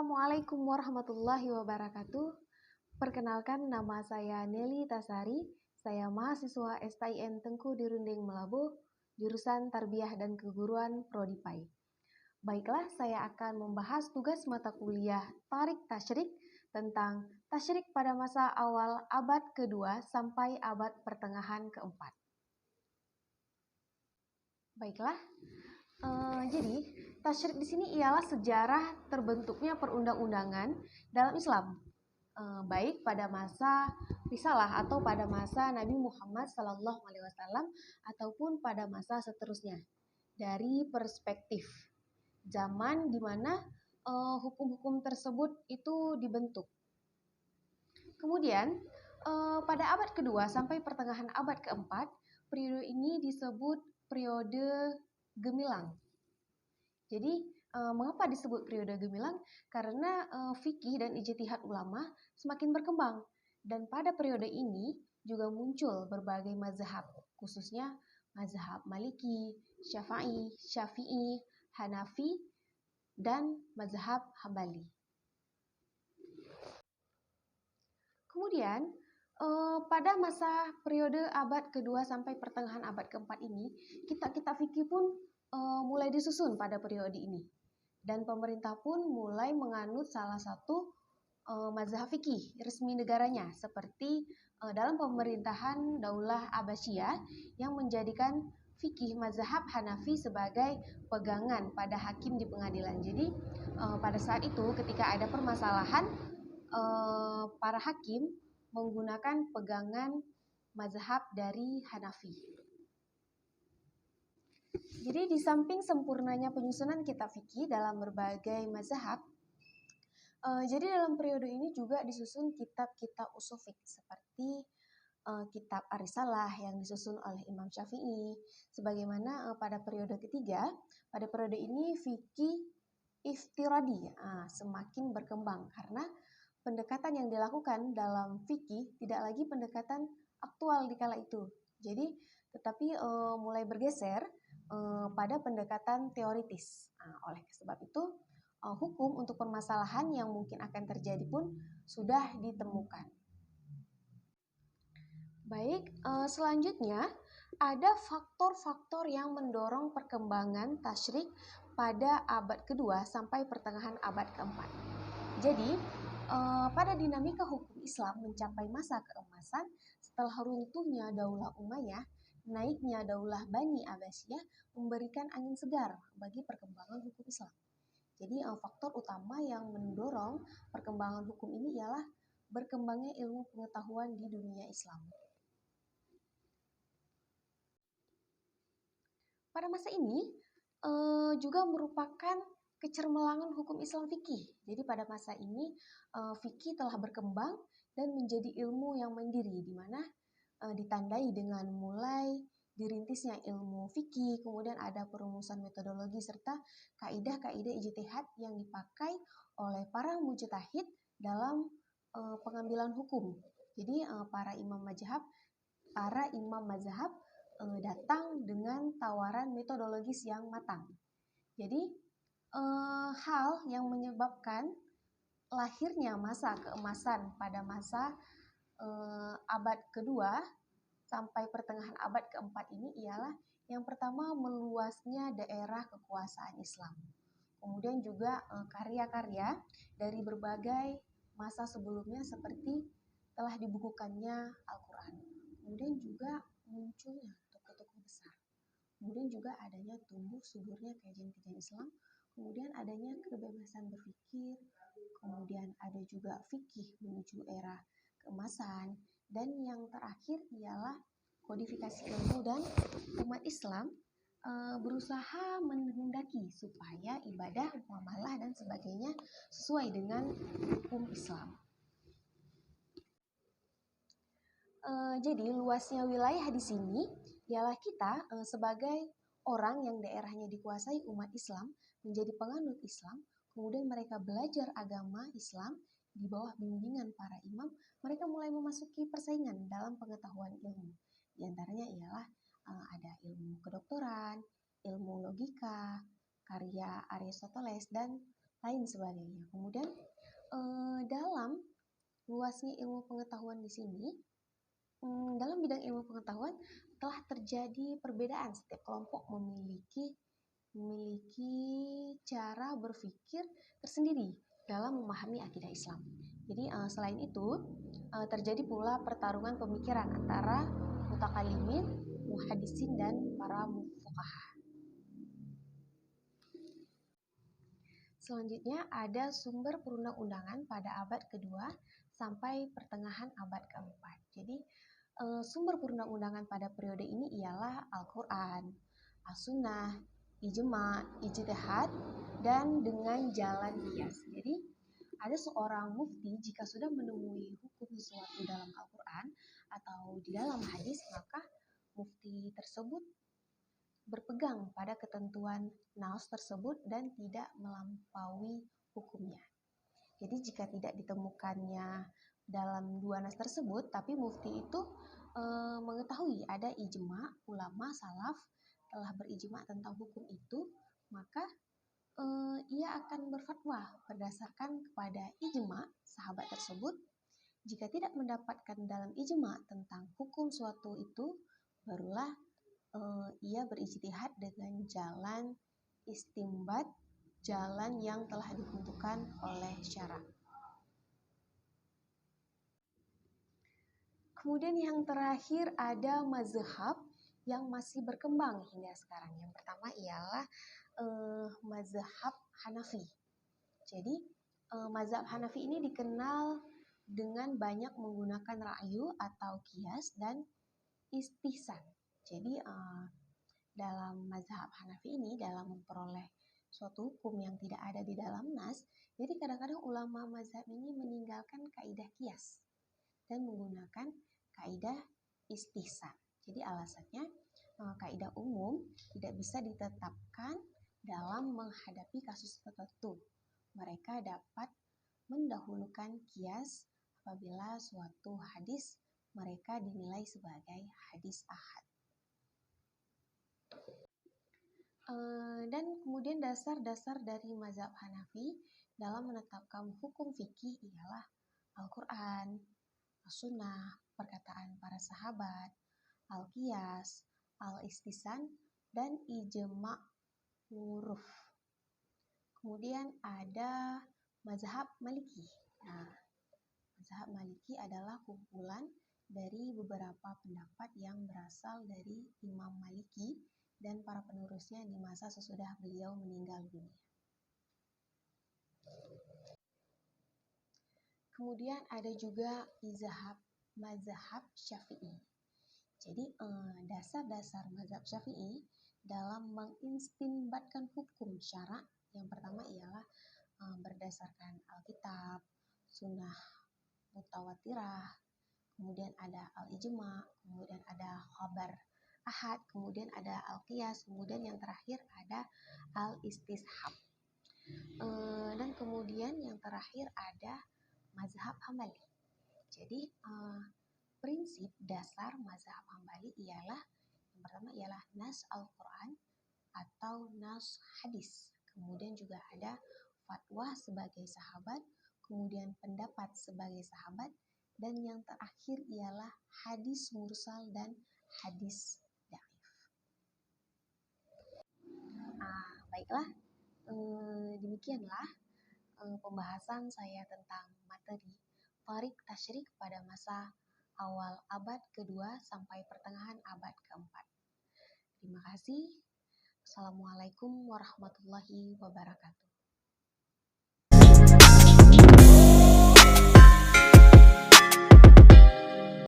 Assalamualaikum warahmatullahi wabarakatuh. Perkenalkan, nama saya Nelly Tasari. Saya mahasiswa STIN Tengku Dirunding Melabu, jurusan Tarbiyah dan Keguruan Prodi PAI. Baiklah, saya akan membahas tugas mata kuliah Tarik Tasyrik tentang tasyrik pada masa awal abad kedua sampai abad pertengahan keempat. Baiklah, jadi tasyrik di sini ialah sejarah terbentuknya perundang-undangan dalam Islam, baik pada masa risalah atau pada masa Nabi Muhammad SAW ataupun pada masa seterusnya, dari perspektif zaman di mana hukum-hukum tersebut itu dibentuk. Kemudian pada abad kedua sampai pertengahan abad keempat, periode ini disebut periode gemilang. Jadi mengapa disebut periode gemilang? Karena fikih dan ijtihad ulama semakin berkembang, dan pada periode ini juga muncul berbagai mazhab, khususnya mazhab Maliki, Syafi'i, Hanafi, dan mazhab Hambali. Kemudian pada masa periode abad kedua sampai pertengahan abad keempat ini, kitab-kitab fikih pun mulai disusun pada periode ini, dan pemerintah pun mulai menganut salah satu mazhab fikih resmi negaranya, seperti dalam pemerintahan Daulah Abbasiyah yang menjadikan fikih mazhab Hanafi sebagai pegangan pada hakim di pengadilan. Jadi pada saat itu ketika ada permasalahan, para hakim menggunakan pegangan mazhab dari Hanafi. Jadi di samping sempurnanya penyusunan kitab fikih dalam berbagai mazhab, jadi dalam periode ini juga disusun kitab-kitab ushul fiqh seperti kitab Ar-Risalah yang disusun oleh Imam Syafi'i. Sebagaimana pada periode ketiga, pada periode ini fikih iftiradi semakin berkembang karena pendekatan yang dilakukan dalam fikih tidak lagi pendekatan aktual di kala itu. Jadi tetapi mulai bergeser pada pendekatan teoritis. Oleh sebab itu, hukum untuk permasalahan yang mungkin akan terjadi pun sudah ditemukan. Baik, selanjutnya ada faktor-faktor yang mendorong perkembangan tasyrik pada abad kedua sampai pertengahan abad keempat. Jadi, pada dinamika hukum Islam mencapai masa keemasan setelah runtuhnya Daulah Umayyah, naiknya Daulah Bani Abbasiyah memberikan angin segar bagi perkembangan hukum Islam. Jadi faktor utama yang mendorong perkembangan hukum ini ialah berkembangnya ilmu pengetahuan di dunia Islam. Pada masa ini juga merupakan kecermelangan hukum Islam fikih. Jadi pada masa ini fikih telah berkembang dan menjadi ilmu yang mandiri, di mana ditandai dengan mulai dirintisnya ilmu fikih, kemudian ada perumusan metodologi serta kaidah-kaidah ijtihad yang dipakai oleh para mujtahid dalam pengambilan hukum. Jadi para imam mazhab datang dengan tawaran metodologis yang matang. Jadi hal yang menyebabkan lahirnya masa keemasan pada masa abad kedua sampai pertengahan abad keempat ini ialah yang pertama, meluasnya daerah kekuasaan Islam. Kemudian juga karya-karya dari berbagai masa sebelumnya seperti telah dibukukannya Al-Quran. Kemudian juga munculnya tokoh-tokoh besar. Kemudian juga adanya tumbuh suburnya kajian-kajian Islam. Kemudian adanya kebebasan berpikir. Kemudian ada juga fikih menuju era keemasan. Dan yang terakhir ialah kodifikasi ilmu, dan umat Islam berusaha menghendaki supaya ibadah, muamalah, dan sebagainya sesuai dengan hukum Islam. Jadi luasnya wilayah di sini ialah kita sebagai orang yang daerahnya dikuasai umat Islam menjadi penganut Islam, kemudian mereka belajar agama Islam di bawah bimbingan para imam, mereka mulai memasuki persaingan dalam pengetahuan ilmu. Di antaranya ialah ada ilmu kedokteran, ilmu logika, karya Aristoteles, dan lain sebagainya. Kemudian dalam luasnya ilmu pengetahuan di sini, dalam bidang ilmu pengetahuan telah terjadi perbedaan. Setiap kelompok memiliki cara berpikir tersendiri dalam memahami akidah Islam. Jadi selain itu terjadi pula pertarungan pemikiran antara mutakalimin, muhadisin, dan para fuqaha. Selanjutnya ada sumber perundang-undangan pada abad kedua sampai pertengahan abad keempat. Jadi sumber perundang-undangan pada periode ini ialah Al-Quran, As-Sunnah, Ijma', Ijtihad, dan dengan jalan qiyas. Jadi ada seorang mufti jika sudah menemui hukum sesuatu dalam Al-Quran atau di dalam hadis, maka mufti tersebut berpegang pada ketentuan nas tersebut dan tidak melampaui hukumnya. Jadi jika tidak ditemukannya dalam dua nas tersebut, tapi mufti itu mengetahui ada ijma, ulama salaf telah berijma tentang hukum itu, maka ia akan berfatwa berdasarkan kepada ijma sahabat tersebut. Jika tidak mendapatkan dalam ijma tentang hukum suatu itu, barulah ia berijtihad dengan jalan istimbat, jalan yang telah ditentukan oleh syara. Kemudian yang terakhir ada mazhab yang masih berkembang hingga sekarang. Yang pertama ialah mazhab Hanafi. Jadi mazhab Hanafi ini dikenal dengan banyak menggunakan ra'yu atau qiyas dan istihsan. Jadi dalam mazhab Hanafi ini, dalam memperoleh suatu hukum yang tidak ada di dalam nas, jadi kadang-kadang ulama mazhab ini meninggalkan kaidah qiyas dan menggunakan kaidah istihsan. Jadi alasannya kaidah umum tidak bisa ditetapkan dalam menghadapi kasus tertentu. Mereka dapat mendahulukan qiyas apabila suatu hadis mereka dinilai sebagai hadis ahad. Dan kemudian dasar-dasar dari mazhab Hanafi dalam menetapkan hukum fikih ialah Al-Quran, As-Sunnah, perkataan para sahabat, Al-Qiyas, Al-Istihsan, dan Ijma' Wuruf. Kemudian ada mazhab Maliki. Nah, mazhab Maliki adalah kumpulan dari beberapa pendapat yang berasal dari Imam Maliki dan para penerusnya di masa sesudah beliau meninggal dunia. Kemudian ada juga mazhab Syafi'i. Jadi dasar-dasar mazhab Syafi'i dalam mengistinbatkan hukum syara, yang pertama ialah berdasarkan Alkitab, Sunnah Mutawatirah, kemudian ada Al-Ijma', kemudian ada Khabar Ahad, kemudian ada Al-Qiyas, kemudian yang terakhir ada Al-Istishab. Dan kemudian yang terakhir ada mazhab Hambali. Jadi prinsip dasar mazhab Hambali ialah yang pertama ialah nas Al-Quran atau nas hadis. Kemudian juga ada fatwa sebagai sahabat, kemudian pendapat sebagai sahabat, dan yang terakhir ialah hadis mursal dan hadis dhaif. Baiklah, demikianlah pembahasan saya tentang materi Tariq Tasyrik pada masa awal abad kedua sampai pertengahan abad keempat. Terima kasih. Assalamualaikum warahmatullahi wabarakatuh.